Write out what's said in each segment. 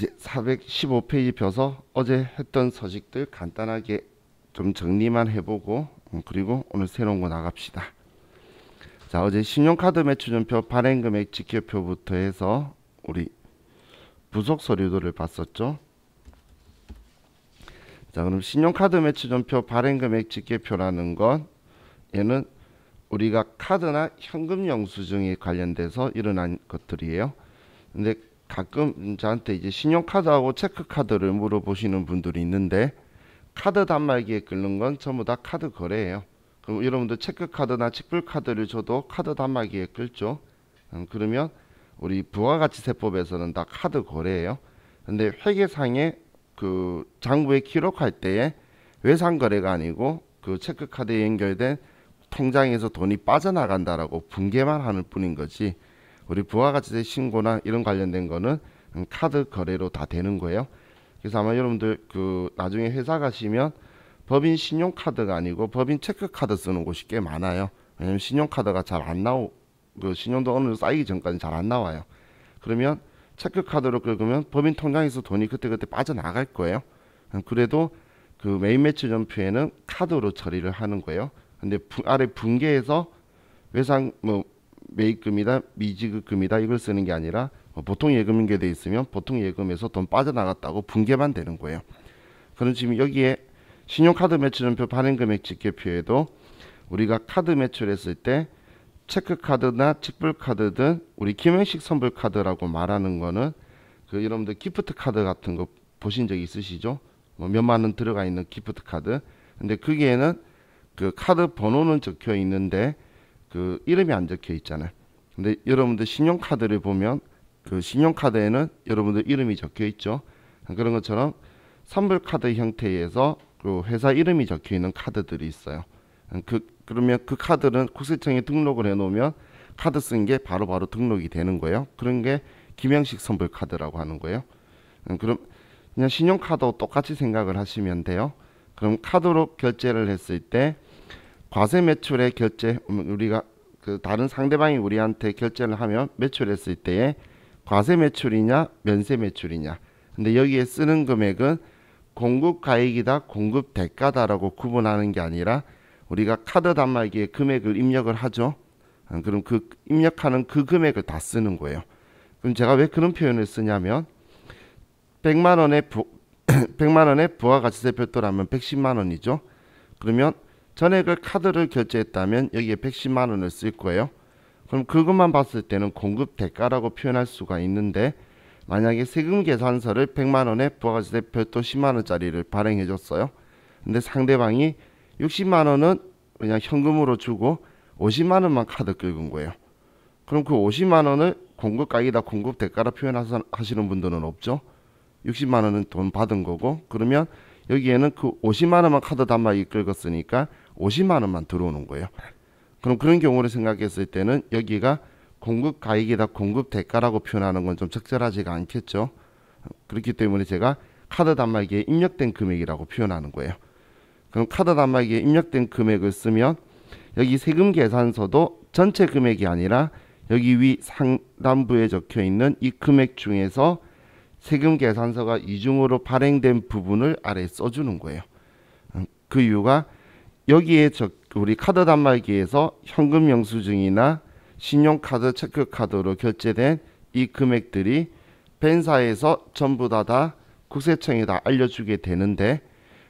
이제 415페이지 펴서 어제 했던 서식들 간단하게 좀 정리만 해보고 그리고 오늘 새로운 거 나갑시다. 자, 어제 신용카드 매출전표 발행금액 직계표부터 해서 우리 부속 서류들을 봤었죠. 자, 그럼 신용카드 매출전표 발행금액 직계표라는 건 얘는 우리가 카드나 현금 영수증에 관련돼서 일어난 것들이에요. 근데 가끔 저한테 이제 신용카드하고 체크카드를 물어보시는 분들이 있는데, 카드 단말기에 끓는 건 전부 다 카드 거래예요. 그럼 여러분들 체크카드나 직불카드를 줘도 카드 단말기에 끓죠. 그러면 우리 부가가치세법에서는 다 카드 거래예요. 근데 회계상에 그 장부에 기록할 때에 외상거래가 아니고 그 체크카드에 연결된 통장에서 돈이 빠져나간다라고 붕괴만 하는 뿐인 거지, 우리 부가가치세 신고나 이런 관련된 거는 카드 거래로 다 되는 거예요. 그래서 아마 여러분들 그 나중에 회사 가시면 법인 신용카드가 아니고 법인 체크카드 쓰는 곳이 꽤 많아요. 왜냐면 신용카드가 잘 안 그 신용도 어느 정도 쌓이기 전까지 잘 안 나와요. 그러면 체크카드로 긁으면 법인 통장에서 돈이 그때그때 빠져나갈 거예요. 그래도 그 메인 매출 전표에는 카드로 처리를 하는 거예요. 근데 아래 분계에서 외상 매입금이다 미지급금이다 이걸 쓰는 게 아니라 보통 예금 연계돼 있으면 보통 예금에서 돈 빠져나갔다고 분계만 되는 거예요. 그럼 지금 여기에 신용카드 매출전표 발행금액 직계표에도 우리가 카드 매출했을 때 체크카드나 직불카드든 우리 김영식 선불카드라고 말하는 거는 그 여러분들 기프트 카드 같은 거 보신 적 있으시죠? 뭐 몇만 원 들어가 있는 기프트 카드. 근데 거기에는 그 카드 번호는 적혀 있는데 그 이름이 안 적혀 있잖아요. 근데 여러분들 신용카드를 보면 그 신용카드에는 여러분들 이름이 적혀 있죠. 그런 것처럼 선불카드 형태에서 그 회사 이름이 적혀 있는 카드들이 있어요. 그러면 그 카드는 국세청에 등록을 해 놓으면 카드 쓴 게 바로바로 등록이 되는 거예요. 그런 게 김영식 선불카드라고 하는 거예요. 그럼 그냥 신용카드와 똑같이 생각을 하시면 돼요. 그럼 카드로 결제를 했을 때 과세 매출의 결제, 우리가 그 다른 상대방이 우리한테 결제를 하면 매출했을 때에 과세 매출이냐 면세 매출이냐, 근데 여기에 쓰는 금액은 공급 가액이다 공급 대가다라고 구분하는 게 아니라 우리가 카드 단말기에 금액을 입력을 하죠. 그럼 그 입력하는 그 금액을 다 쓰는 거예요. 그럼 제가 왜 그런 표현을 쓰냐면 100만 원의 100만 원의 부가가치세 별도라면 110만 원이죠. 그러면 전액을 카드를 결제했다면 여기에 110만 원을 쓸 거예요. 그럼 그것만 봤을 때는 공급 대가라고 표현할 수가 있는데, 만약에 세금 계산서를 100만 원에 부가가치세 별도 10만 원짜리를 발행해 줬어요. 근데 상대방이 60만 원은 그냥 현금으로 주고 50만 원만 카드 긁은 거예요. 그럼 그 50만 원을 공급 가액이다 공급 대가라 표현하시는 분들은 없죠. 60만 원은 돈 받은 거고, 그러면 여기에는 그 50만 원만 카드 단말기 긁었으니까 50만 원만 들어오는 거예요. 그럼 그런 경우를 생각했을 때는 여기가 공급 가액이다 공급 대가라고 표현하는 건 좀 적절하지가 않겠죠. 그렇기 때문에 제가 카드 단말기에 입력된 금액이라고 표현하는 거예요. 그럼 카드 단말기에 입력된 금액을 쓰면 여기 세금 계산서도 전체 금액이 아니라 여기 위 상단부에 적혀 있는 이 금액 중에서 세금 계산서가 이중으로 발행된 부분을 아래에 써주는 거예요. 그 이유가 여기에 우리 카드 단말기에서 현금 영수증이나 신용카드 체크카드로 결제된 이 금액들이 벤사에서 전부 다 국세청에 다 알려주게 되는데,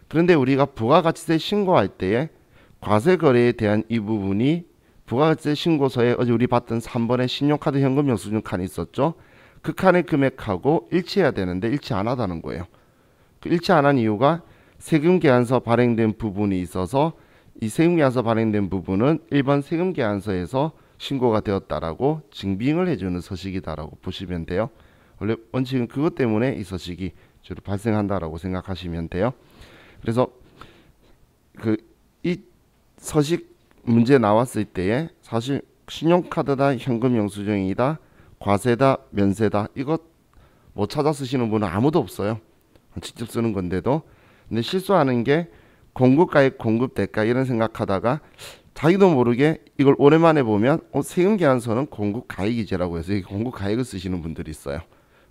그런데 우리가 부가가치세 신고할 때에 과세거래에 대한 이 부분이 부가가치세 신고서에 어제 우리 봤던 3번의 신용카드 현금 영수증 칸이 있었죠. 그 칸의 금액하고 일치해야 되는데 일치 안 하다는 거예요. 그 일치 안 한 이유가 세금계산서 발행된 부분이 있어서 이 세금계산서 발행된 부분은 1번 세금계산서에서 신고가 되었다라고 증빙을 해주는 서식이다라고 보시면 돼요. 원래 원칙은 그것 때문에 이 서식이 주로 발생한다라고 생각하시면 돼요. 그래서 이 서식 문제 나왔을 때에 사실 신용카드다 현금 영수증이다 과세다 면세다 이것 못 찾아 쓰시는 분은 아무도 없어요. 직접 쓰는 건데도. 근데 실수하는 게 공급가액 공급대가 이런 생각하다가 자기도 모르게 이걸 오랜만에 보면 세금계산서는 공급가액이지라고 해서 공급가액을 쓰시는 분들이 있어요.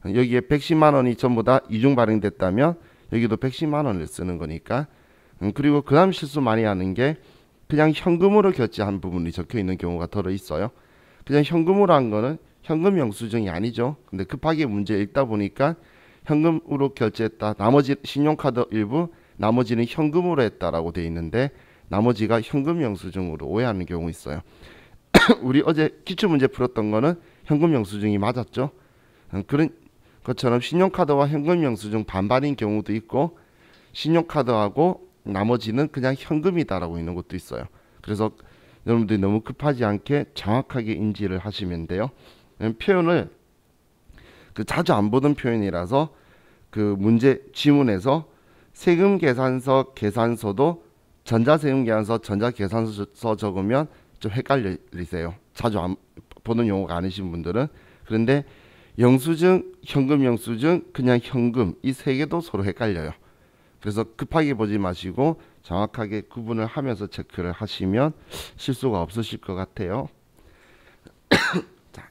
여기에 110만 원이 전부 다 이중 발행됐다면 여기도 110만 원을 쓰는 거니까. 그리고 그 다음 실수 많이 하는 게 그냥 현금으로 결제한 부분이 적혀 있는 경우가 들어 있어요. 그냥 현금으로 한 거는 현금 영수증이 아니죠. 근데 급하게 문제 읽다 보니까 현금으로 결제했다, 나머지 신용카드 일부, 나머지는 현금으로 했다라고 돼 있는데 나머지가 현금 영수증으로 오해하는 경우 있어요. 우리 어제 기출문제 풀었던 거는 현금 영수증이 맞았죠. 그런 것처럼 신용카드와 현금 영수증 반반인 경우도 있고 신용카드하고 나머지는 그냥 현금이다라고 있는 것도 있어요. 그래서 여러분들이 너무 급하지 않게 정확하게 인지를 하시면 돼요. 표현을 자주 안 보던 표현이라서 그 문제 지문에서 세금계산서 계산서도 전자세금계산서 전자계산서 적으면 좀 헷갈리세요. 자주 안 보는 용어가 아니신 분들은. 그런데 영수증, 현금 영수증, 그냥 현금 이 세 개도 서로 헷갈려요. 그래서 급하게 보지 마시고 정확하게 구분을 하면서 체크를 하시면 실수가 없으실 것 같아요. 자,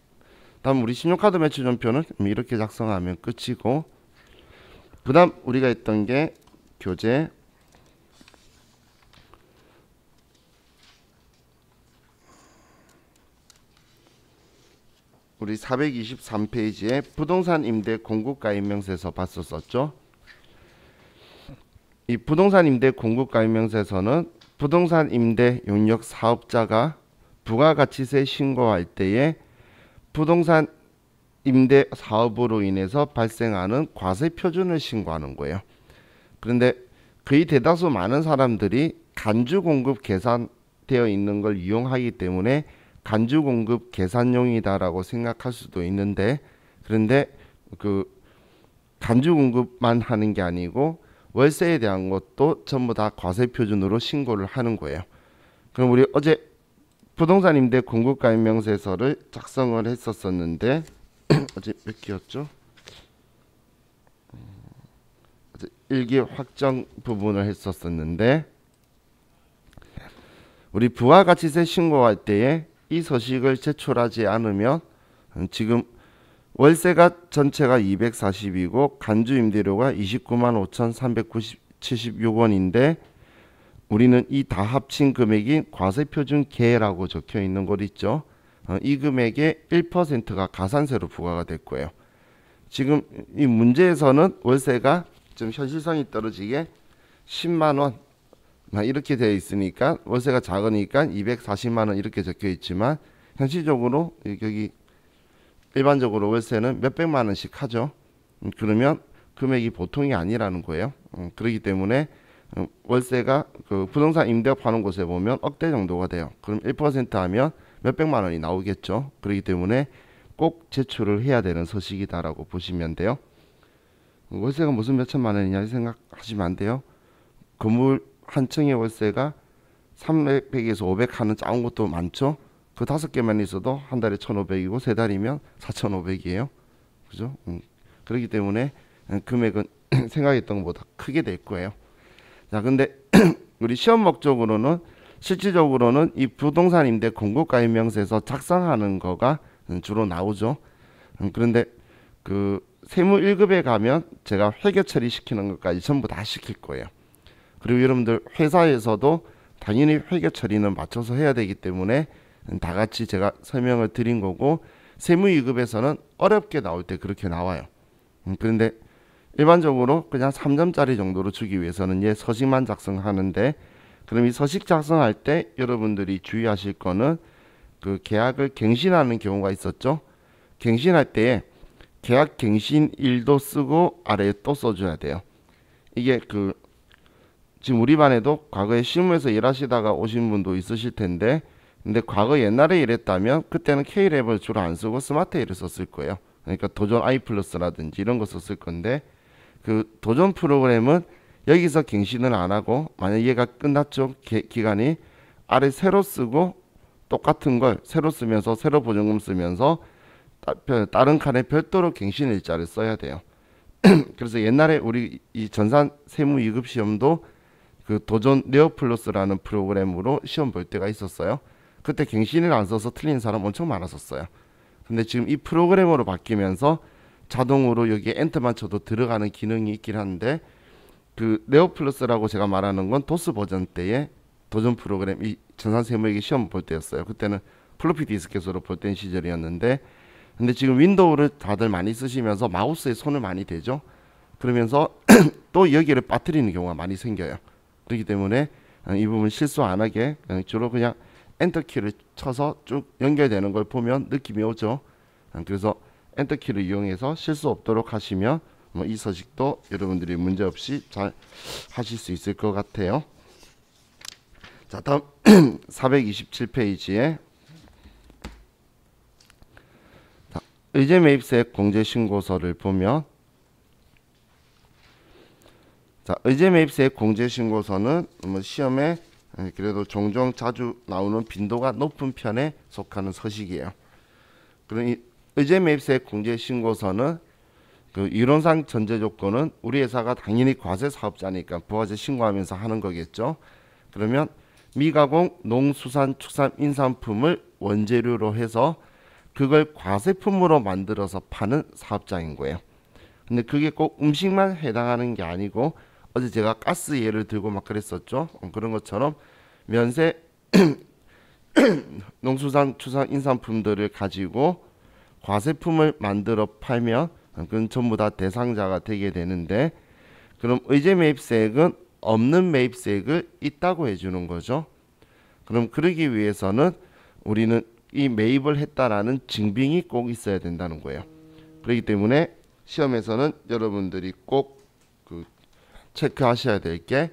다음 우리 신용카드 매출 전표는 이렇게 작성하면 끝이고, 그 다음 우리가 했던 게 교재 우리 423페이지에 부동산 임대 공급가 임명세서 봤었죠. 이 부동산 임대 공급가 임명세서는 부동산 임대 용역 사업자가 부가가치세 신고할 때에 부동산 임대 사업으로 인해서 발생하는 과세 표준을 신고하는 거예요. 그런데 거의 대다수 많은 사람들이 간주 공급 계산되어 있는 걸 이용하기 때문에 간주 공급 계산용이다라고 생각할 수도 있는데, 그런데 그 간주 공급만 하는 게 아니고 월세에 대한 것도 전부 다 과세 표준으로 신고를 하는 거예요. 그럼 우리 어제 부동산 임대 공급가 임명세서를 작성을 했었었는데 어제 몇 개였죠? 어제 일기 확정 부분을 했었었는데, 우리 부가가치세 신고할 때에 이 서식을 제출하지 않으면 지금 월세가 전체가 240이고 간주 임대료가 29만 5,376원인데 우리는 이 다 합친 금액이 과세표준계라고 적혀 있는 것 있죠. 이 금액의 1%가 가산세로 부과가 될 거예요. 지금 이 문제에서는 월세가 좀 현실성이 떨어지게 10만원 이렇게 되어 있으니까 월세가 작으니까 240만원 이렇게 적혀 있지만 현실적으로 여기 일반적으로 월세는 몇백만원씩 하죠. 그러면 금액이 보통이 아니라는 거예요. 그렇기 때문에 월세가 그 부동산 임대업 하는 곳에 보면 억대 정도가 돼요. 그럼 1% 하면 몇백만 원이 나오겠죠. 그렇기 때문에 꼭 제출을 해야 되는 서식이다라고 보시면 돼요. 월세가 무슨 몇천만 원이냐 생각하시면 안 돼요. 건물 한 층의 월세가 300에서 500 하는 작은 것도 많죠. 그 5개만 있어도 한 달에 1,500이고 3달이면 4,500이에요. 그죠? 그렇기 때문에 금액은 생각했던 것보다 크게 될 거예요. 자, 근데 우리 시험 목적으로는 실질적으로는 이 부동산 임대 공급가 임명세서 작성하는 거가 주로 나오죠. 그런데 그 세무 1급에 가면 제가 회계 처리시키는 것까지 전부 다 시킬 거예요. 그리고 여러분들 회사에서도 당연히 회계 처리는 맞춰서 해야 되기 때문에 다 같이 제가 설명을 드린 거고, 세무 2급에서는 어렵게 나올 때 그렇게 나와요. 그런데 일반적으로 그냥 3점짜리 정도로 주기 위해서는 얘 서식만 작성하는데, 그럼 이 서식 작성할 때 여러분들이 주의하실 거는 그 계약을 갱신하는 경우가 있었죠. 갱신할 때에 계약 갱신일도 쓰고 아래에 또 써줘야 돼요. 이게 그 지금 우리 반에도 과거에 실무에서 일하시다가 오신 분도 있으실 텐데, 근데 과거 옛날에 일했다면 그때는 K랩을 주로 안 쓰고 스마트 A를 썼을 거예요. 그러니까 도전 I 플러스라든지 이런 거 썼을 건데, 그 도전 프로그램은 여기서 갱신을 안 하고 만약 얘가 끝났죠, 기간이, 아래 새로 쓰고 똑같은 걸 새로 쓰면서 새로 보증금 쓰면서 다른 칸에 별도로 갱신 일자를 써야 돼요. 그래서 옛날에 우리 이 전산 세무 2급 시험도 그 도전 네오플러스라는 프로그램으로 시험 볼 때가 있었어요. 그때 갱신을 안 써서 틀린 사람 엄청 많았었어요. 근데 지금 이 프로그램으로 바뀌면서 자동으로 여기에 엔터만 쳐도 들어가는 기능이 있긴 한데, 그 네오플러스라고 제가 말하는 건 도스 버전 때의 도전 프로그램, 이 전산세무회계 시험 볼 때였어요. 그때는 플로피 디스켓으로 볼 땐 시절이었는데, 근데 지금 윈도우를 다들 많이 쓰시면서 마우스에 손을 많이 대죠. 그러면서 또 여기를 빠뜨리는 경우가 많이 생겨요. 그렇기 때문에 이 부분 실수 안 하게 주로 그냥 엔터키를 쳐서 쭉 연결되는 걸 보면 느낌이 오죠. 그래서 엔터키를 이용해서 실수 없도록 하시면 이 서식도 여러분들이 문제없이 잘 하실 수 있을 것 같아요. 자, 다음 427페이지에 의제매입세액 공제신고서를 보면, 자, 의제매입세액 공제신고서는 시험에 그래도 종종 자주 나오는 빈도가 높은 편에 속하는 서식이에요. 그럼 이 의제매입세액 공제신고서는 그 이론상 전제 조건은 우리 회사가 당연히 과세 사업자니까 부가세 신고하면서 하는 거겠죠. 그러면 미가공 농수산축산인산품을 원재료로 해서 그걸 과세품으로 만들어서 파는 사업장인 거예요. 근데 그게 꼭 음식만 해당하는 게 아니고, 어제 제가 가스 예를 들고 막 그랬었죠. 그런 것처럼 면세 농수산축산인산품들을 가지고 과세품을 만들어 팔면 그건 전부 다 대상자가 되게 되는데, 그럼 의제매입세액은 없는 매입세액을 있다고 해주는 거죠. 그럼 그러기 위해서는 우리는 이 매입을 했다라는 증빙이 꼭 있어야 된다는 거예요. 그렇기 때문에 시험에서는 여러분들이 꼭 체크하셔야 될 게,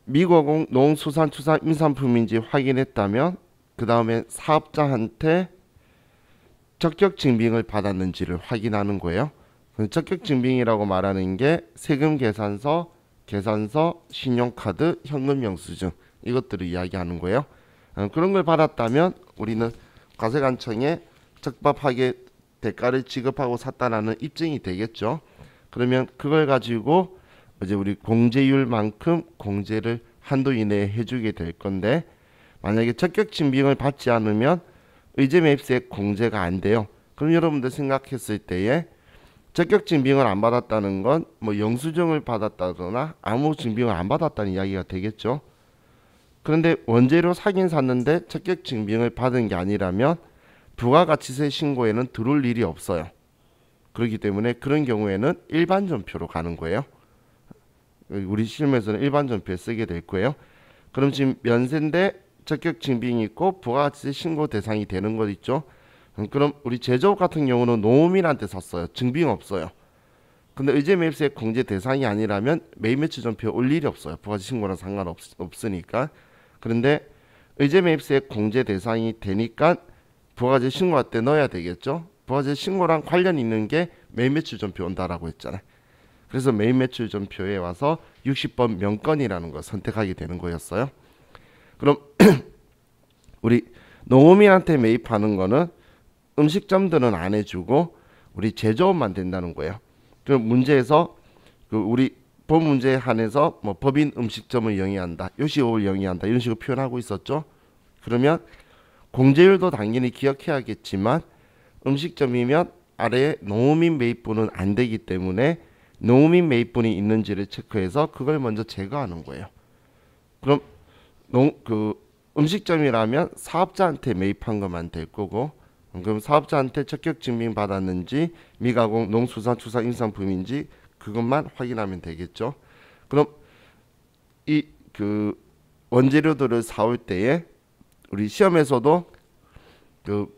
미가공 농수산축산인산품인지 확인했다면 그 다음에 사업자한테 적격 증빙을 받았는지를 확인하는 거예요. 적격 증빙이라고 말하는 게 세금 계산서, 계산서, 신용카드, 현금 영수증, 이것들을 이야기하는 거예요. 그런 걸 받았다면 우리는 과세관청에 적법하게 대가를 지급하고 샀다라는 입증이 되겠죠. 그러면 그걸 가지고 이제 우리 공제율만큼 공제를 한도 이내에 해주게 될 건데, 만약에 적격 증빙을 받지 않으면 의제매입세액 공제가 안 돼요. 그럼 여러분들 생각했을 때에 적격 증빙을 안 받았다는 건 뭐 영수증을 받았다거나 아무 증빙을 안 받았다는 이야기가 되겠죠. 그런데 원재료 사긴 샀는데 적격 증빙을 받은 게 아니라면 부가가치세 신고에는 들어올 일이 없어요. 그렇기 때문에 그런 경우에는 일반 전표로 가는 거예요. 우리 시험에서는 일반 전표에 쓰게 될 거예요. 그럼 지금 면세인데 적격 증빙이 있고 부가가치세 신고 대상이 되는 것 있죠. 그럼 우리 제조업 같은 경우는 농민한테 샀어요. 증빙 없어요. 근데 의제매입세액 공제 대상이 아니라면 매입매출 전표에 올 일이 없어요. 부가가치 신고랑 상관없으니까. 그런데 의제매입세액 공제 대상이 되니까 부가가치 신고할 때 넣어야 되겠죠. 부가가치 신고랑 관련 있는 게 매입매출 전표 온다라고 했잖아요. 그래서 매입매출 전표에 와서 60번 명건이라는 걸 선택하게 되는 거였어요. 그럼 우리 농민한테 매입하는 거는 음식점들은 안 해주고 우리 제조업만 된다는 거예요. 그럼 문제에서 우리 본 문제에 한해서 뭐 법인 음식점을 영위한다, 요식업을 영위한다, 이런 식으로 표현하고 있었죠. 그러면 공제율도 당연히 기억해야겠지만 음식점이면 아래에 농민 매입분은 안 되기 때문에 농민 매입분이 있는지를 체크해서 그걸 먼저 제거하는 거예요. 그럼 음식점이라면 사업자한테 매입한 것만 될 거고, 그럼 사업자한테 적격 증빙 받았는지 미가공 농수산축산인산품인지 그것만 확인하면 되겠죠. 그럼 이 원재료들을 사올 때에 우리 시험에서도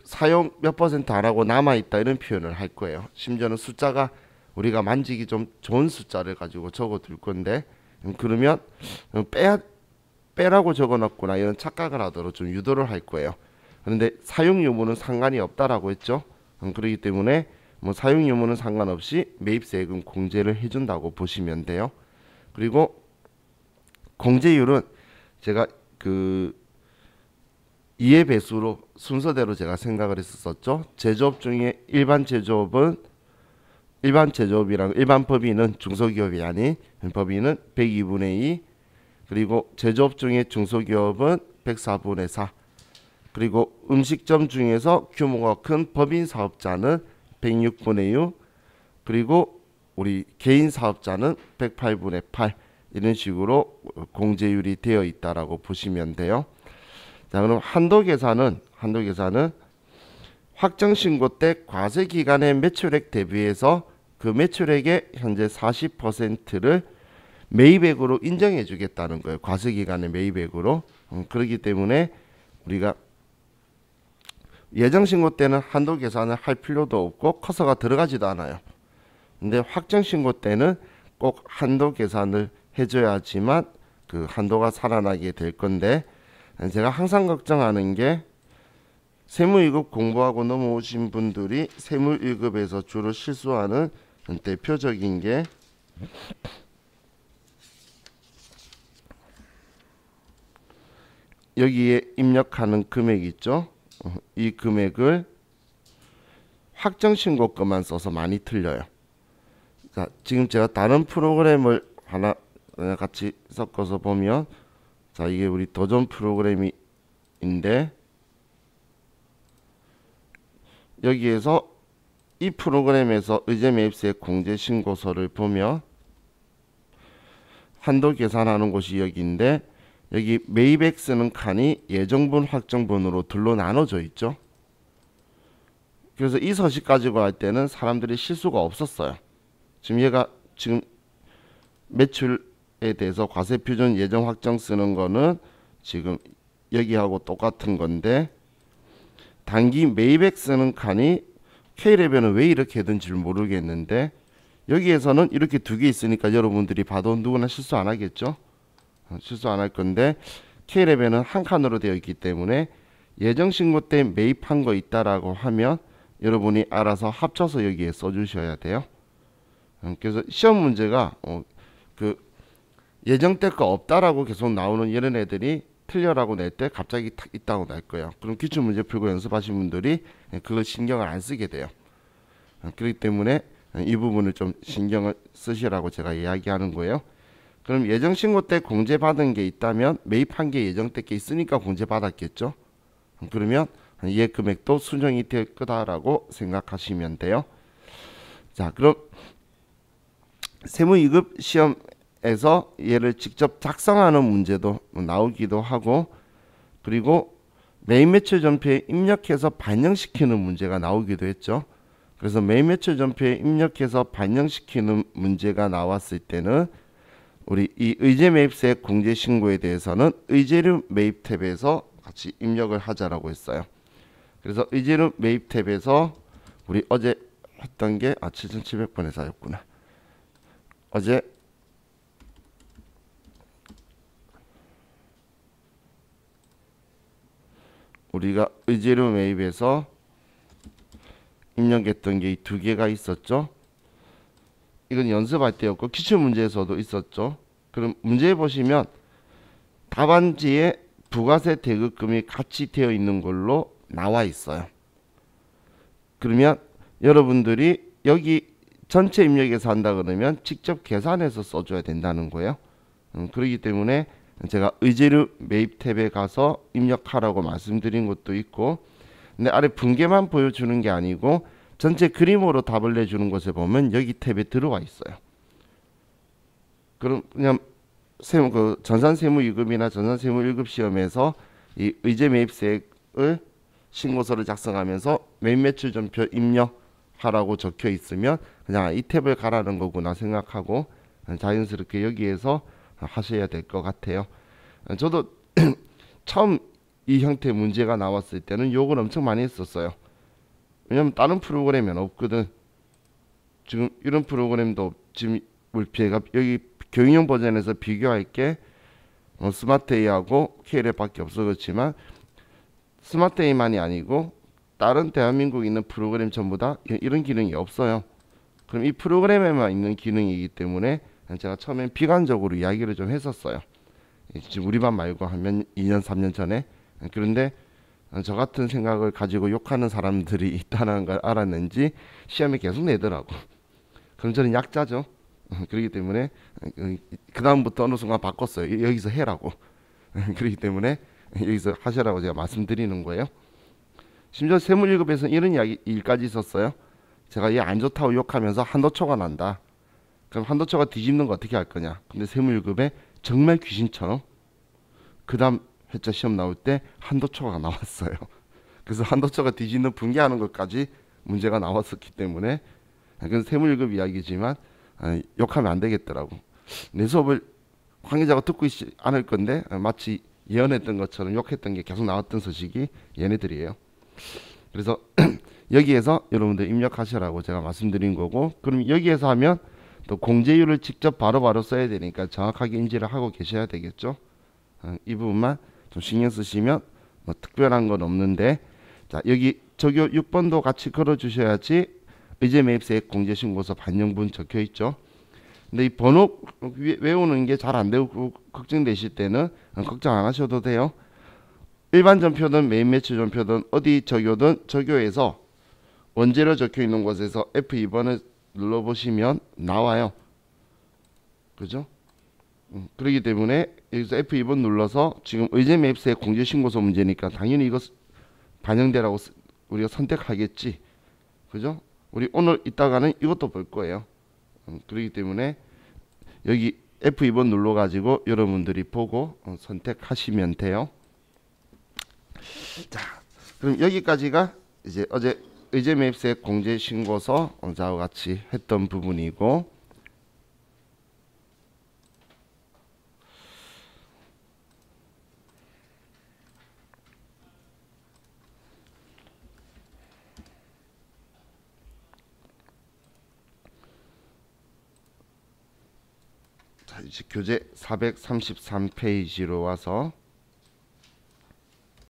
사용 몇 % 안 하고 남아있다 이런 표현을 할 거예요. 심지어는 숫자가 우리가 만지기 좀 좋은 숫자를 가지고 적어 둘 건데, 그러면 빼라고 적어놨구나 이런 착각을 하도록 좀 유도를 할 거예요. 그런데 사용 유무는 상관이 없다라고 했죠. 그렇기 때문에 뭐 사용 유무는 상관없이 매입세액은 공제를 해준다고 보시면 돼요. 그리고 공제율은 제가 2의 배수로 순서대로 제가 생각을 했었죠. 제조업 중에 일반 제조업이랑 일반 법인은 중소기업이 아닌 법인은 102분의 2, 그리고 제조업 중에 중소기업은 104분의 4, 그리고 음식점 중에서 규모가 큰 법인 사업자는 106분의 6, 그리고 우리 개인 사업자는 108분의 8 이런 식으로 공제율이 되어 있다라고 보시면 돼요. 자, 그럼 한도 계산은 확정 신고 때 과세 기간의 매출액 대비해서 그 매출액의 현재 40%를 매입액으로 인정해 주겠다는 거예요. 과세 기간의 매입액으로. 그렇기 때문에 우리가 예정 신고 때는 한도 계산을 할 필요도 없고 커서가 들어가지도 않아요. 근데 확정 신고 때는 꼭 한도 계산을 해줘야지만 그 한도가 살아나게 될 건데, 제가 항상 걱정하는 게 세무1급 공부하고 넘어오신 분들이 세무1급에서 주로 실수하는 대표적인 게 여기에 입력하는 금액 있죠. 이 금액을 확정 신고 것만 써서 많이 틀려요. 자, 지금 제가 다른 프로그램을 하나 같이 섞어서 보면, 자, 이게 우리 도전 프로그램인데 여기에서 이 프로그램에서 의제 매입세 공제 신고서를 보면 한도 계산하는 곳이 여기인데, 여기 매입액 쓰는 칸이 예정분 확정분으로 둘로 나눠져 있죠. 그래서 이 서식 가지고 할 때는 사람들이 실수가 없었어요. 지금 얘가 지금 매출에 대해서 과세 표준 예정 확정 쓰는 거는 지금 여기하고 똑같은 건데, 단기 매입액 쓰는 칸이 K레벨은 왜 이렇게 했는지 모르겠는데 여기에서는 이렇게 두 개 있으니까 여러분들이 봐도 누구나 실수 안 하겠죠. 실수 안 할 건데 K레벨은 한 칸으로 되어 있기 때문에 예정 신고 때 매입한 거 있다라고 하면 여러분이 알아서 합쳐서 여기에 써주셔야 돼요. 그래서 시험 문제가 그 예정때 거 없다라고 계속 나오는 이런 애들이 틀려라고 낼 때 갑자기 탁 있다고 날 거예요. 그럼 기출문제 풀고 연습하신 분들이 그걸 신경을 안 쓰게 돼요. 그렇기 때문에 이 부분을 좀 신경을 쓰시라고 제가 이야기하는 거예요. 그럼 예정신고 때 공제받은 게 있다면 매입한 게 예정때 게 있으니까 공제받았겠죠. 그러면 이해 금액도 순정이 될 거다라고 생각하시면 돼요. 자, 그럼 세무 2급 시험에서 얘를 직접 작성하는 문제도 나오기도 하고, 그리고 매입 매출 전표에 입력해서 반영시키는 문제가 나오기도 했죠. 그래서 매입 매출 전표에 입력해서 반영시키는 문제가 나왔을 때는 우리 이 의제 매입세 공제 신고에 대해서는 의제료 매입 탭에서 같이 입력을 하자라고 했어요. 그래서 의제료 매입 탭에서 우리 어제 했던 게 7700번의 사였구나. 어제 우리가 의제료 매입에서 입력했던 게 이 두 개가 있었죠. 이건 연습할 때였고 기출문제에서도 있었죠. 그럼 문제 보시면 답안지에 부가세 대급금이 같이 되어 있는 걸로 나와 있어요. 그러면 여러분들이 여기 전체 입력해서 한다 그러면 직접 계산해서 써줘야 된다는 거예요. 그렇기 때문에 제가 의제료 매입 탭에 가서 입력하라고 말씀드린 것도 있고, 근데 아래 분계만 보여주는 게 아니고 전체 그림으로 답을 내주는 곳에 보면 여기 탭에 들어와 있어요. 그럼 그냥 전산세무 2급이나 전산세무 1급 시험에서 이 의제 매입세액을 신고서를 작성하면서 매입 매출 전표 입력하라고 적혀 있으면 그냥 이 탭을 가라는 거구나 생각하고 자연스럽게 여기에서 하셔야 될 것 같아요. 저도 처음 이 형태 문제가 나왔을 때는 욕을 엄청 많이 했었어요. 왜냐면 다른 프로그램은 없거든. 지금 이런 프로그램도 지금 제가 여기 교육용 버전에서 비교할 게 스마트 A하고 KLF 밖에 없어. 그렇지만 스마트 A만이 아니고 다른 대한민국에 있는 프로그램 전부 다 이런 기능이 없어요. 그럼 이 프로그램에만 있는 기능이기 때문에 제가 처음엔 비관적으로 이야기를 좀 했었어요. 지금 우리 반 말고 한 2년 3년 전에. 그런데 저 같은 생각을 가지고 욕하는 사람들이 있다는 걸 알았는지 시험에 계속 내더라고. 그럼 저는 약자죠. 그렇기 때문에 그 다음부터 어느 순간 바꿨어요. 여기서 해라고. 그렇기 때문에 여기서 하시라고 제가 말씀드리는 거예요. 심지어 세무 1급에서 이런 일까지 있었어요. 제가 얘 안 좋다고 욕하면서 한도초가 난다. 그럼 한도초가 뒤집는 거 어떻게 할 거냐? 근데 세무1급에 정말 귀신처럼 그 다음 회차 시험 나올 때 한도초가 나왔어요. 그래서 한도초가 뒤집는 분개하는 것까지 문제가 나왔었기 때문에 그건 세무1급 이야기지만 욕하면 안 되겠더라고. 내 수업을 관계자가 듣고 있지 않을 건데 마치 예언했던 것처럼 욕했던 게 계속 나왔던 소식이 얘네들이에요. 그래서 여기에서 여러분들 입력하시라고 제가 말씀드린 거고, 그럼 여기에서 하면 또 공제율을 직접 바로바로 써야 되니까 정확하게 인지를 하고 계셔야 되겠죠. 이 부분만 좀 신경 쓰시면 뭐 특별한 건 없는데, 자 여기 적요 6번도 같이 걸어 주셔야지 의제 매입세액 공제신고서 반영분 적혀 있죠. 근데 이 번호 외우는 게 잘 안 되고 걱정되실 때는 걱정 안 하셔도 돼요. 일반 전표든 매입 매출 전표든 어디 적요든 적요에서 원재료 적혀 있는 곳에서 F2번을 눌러보시면 나와요. 그죠? 그렇기 때문에 여기서 F2번 눌러서 지금 의제 매입세 공제신고서 문제니까 당연히 이거 반영되라고 우리가 선택하겠지. 그죠? 우리 오늘 이따가는 이것도 볼 거예요. 그렇기 때문에 여기 F2번 눌러가지고 여러분들이 보고 선택하시면 돼요. 자, 그럼 여기까지가 이제 어제 의제 매입세 공제신고서 자와 같이 했던 부분이고, 자, 이제 교재 433페이지로 와서